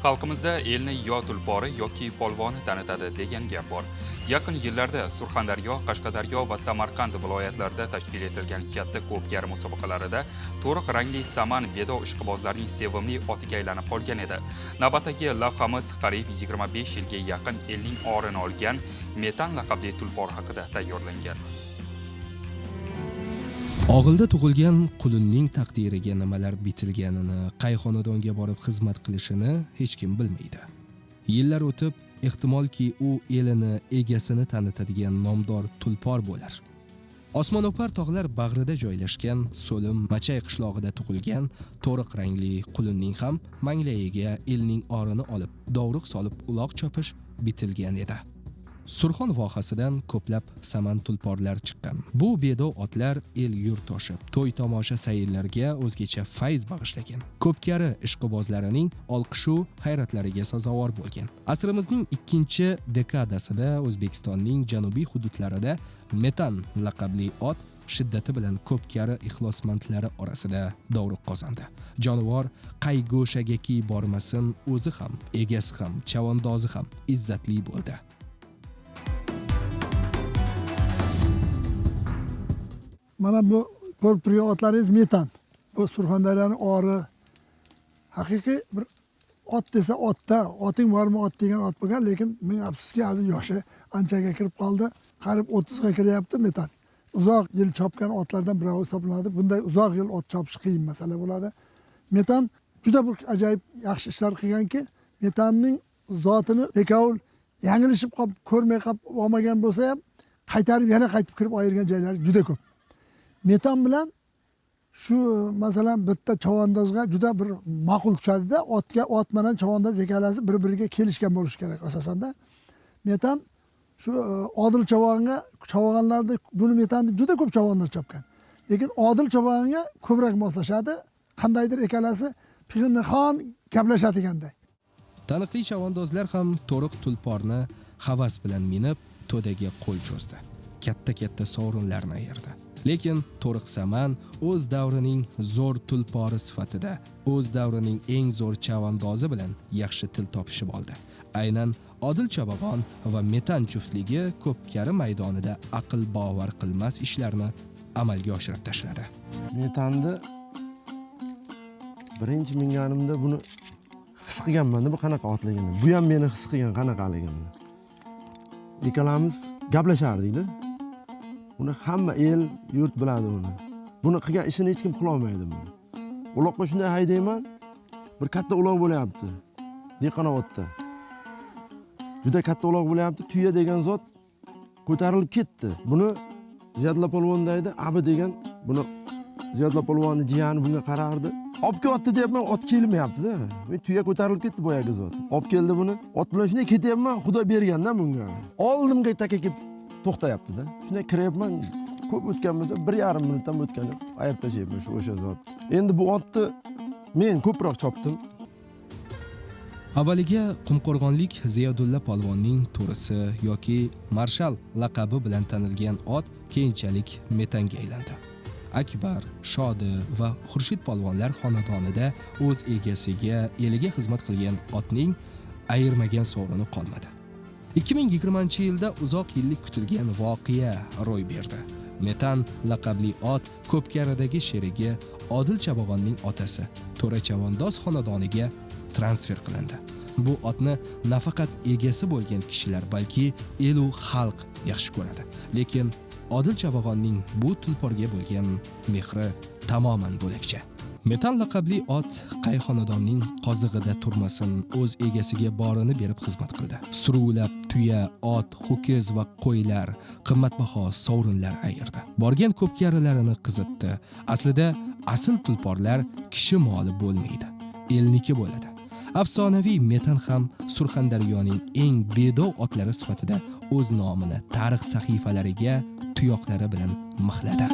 Xalqimizda elni yo tulpori yoki polvoni tanitadi degan gap bor. Yaqin yillarda Surxondaryo, Qashqadaryo va Samarqand viloyatlarida tashkil etilgan katta ko'pkari musobaqalarida to'riq rangli saman bedo ishqibozlarning sevimli otiga aylanib qolgan edi. Navbatdagi lavhamiz qariyb 25 yilga yaqin elning orini olgan Metan laqabli tulpor haqida tayyorlangan. Og'ilda tug'ilgan qulunning taqdiriga nimalar bitilganini, qay xonadonga borib xizmat qilishini hech kim bilmaydi. Yillar o'tib, ehtimolki u elini, egasini tanitadigan nomdor tulpor bo'lar. Osmono'par tog'lar bag'rida joylashgan So'lim Machay qishlog'ida tug'ilgan to'riq rangli qulunning ham manglayiga elning orini olib, dovruq solib uloq chopish bitilgan edi. Surxon vohasidan ko'plab saman tulporlar chiqqan. Bu bedov otlar el yurt toshib, to'y tomosha sayillarga o'zgacha fayz bag'ishlagan. Ko'pkari ishqibozlarining olqishu hayratlariga sazovor bo'lgan. Asrimizning 2-dekadasida O'zbekistonning janubiy hududlarida Metan laqabli ot shiddati bilan ko'pkari ixlosmandlari orasida dovruq qozondi. Jonivor qay go'shagaki bormasin, o'zi ham, egasi ham, chavandozi ham izzatli bo'ldi. Mana bu ko'rib turgan otlaringiz Metan. Bu Surxondaryoning ori. Haqiqiy bir ot desa otda, oting bormi ot degan ot bo'lgan, lekin men afsuski hozir yoshi anchaga kirib qoldi. Qarib 30 ga kiryapti Metan. Uzoq yil chopgan otlardan biri hisoblanadi. Bunday uzoq yil ot chopish qiyin masala bo'ladi. Metan juda bir ajoyib yaxshi ishlar qilganki, Metanning zotini bekavul yanglishib qolib, ko'rmay qolib olmagan bo'lsa ham, qaytarib yana qaytib kirib ayirgan joylari juda ko'p. Metan bilan shu masalan bitta chavandozga juda bir ma'qul tushadi-da, ot bilan chavandoz ikkalasi bir-biriga kelishgan bo'lishi kerak asosanda. Metan shu Odil chavanlarni buni Metanni juda ko'p chavandoz chopgan. Lekin Odil chavanga ko'proq moslashadi. Qandaydir ikkalasi pig'inxon gaplashadiganday. Taniqli chavandozlar ham to'riq tulporni havas bilan minib, to'daga qo'l cho'zdi. Katta sovrinlarni ayirdi. Lekin to'riq saman o'z davrining zo'r tulpori sifatida, o'z davrining eng zo'r chavandozi bilan yaxshi til topishib oldi. Aynan Odil Chavag'on va Metan juftligi ko'pkari maydonida aql bovar qilmas ishlarni amalga oshirib tashladi. Metanni birinchi minganimda buni his qilganman, bu qanaqa otligini. Bu ham meni his qilgan qanaqaligini. Ikkalamiz gaplashardik-da. Buni hamma el yurt biladi buni. Buni qilgan ishini hech kim qila olmaydi buni. Uloqqa shunday haydayman, bir katta uloq bo'layapti. Dehqonobodda. Juda katta uloq bo'layapti. Tuya degan zot ko'tarilib ketdi. Buni Ziyodla polvon deydi, Abi degan buni Ziyodla polvonning jiyani bunga qarardi. Olib ketdi deyapman, ot kelmayapti-da. Men tuya ko'tarilib ketdi boyagi zot. Olib keldi buni. Ot bilan shunday ketyapman, Xudo berganda bunga. Oldimga taka kelib to'xtayapti-da. Shunday kiryapman, ko'p o'tgan bo'lsa 1,5 minutdan o'tgan ayirib tashlayapman shu o'sha zot. Endi bu otni men ko'proq chopdim. Avvaliga Qumqo'rg'onlik Ziyodulla polvonning to'risi yoki Marshal laqabi bilan tanilgan ot keyinchalik Metanga aylandi. Akbar, Shodi va Xurshid polvonlar xonadonida o'z egasiga, eliga xizmat qilgan otning ayirmagan sovrini qolmadi. 2020-yilda uzoq yillik kutilgan voqea ro'y berdi. Metan laqabli ot ko'pkaridagi sherigi Odil Chavag'onning otasi To'ra Chavandoz xonadoniga transfer qilindi. Bu otni nafaqat egasi bo'lgan kishilar, balki elu xalq yaxshi ko'radi. Lekin Odil Chavag'onning bu tulporga bo'lgan mehri tamoman bo'lakcha. Metan laqabli ot qay xonadonning qozig'ida turmasin, o'z egasiga borini berib xizmat qildi. Suruvlab tuya, ot, ho'kiz va qo'ylar, qimmatbaho sovrinlar ayirdi. Borgan ko'pkarilarini qizitdi. Aslida asl tulporlar kishi moli bo'lmaydi, elniki bo'ladi. Afsonaviy Metan ham Surxondaryoning eng bedov otlari sifatida o'z nomini tarix sahifalariga tuyoqlari bilan mixladi.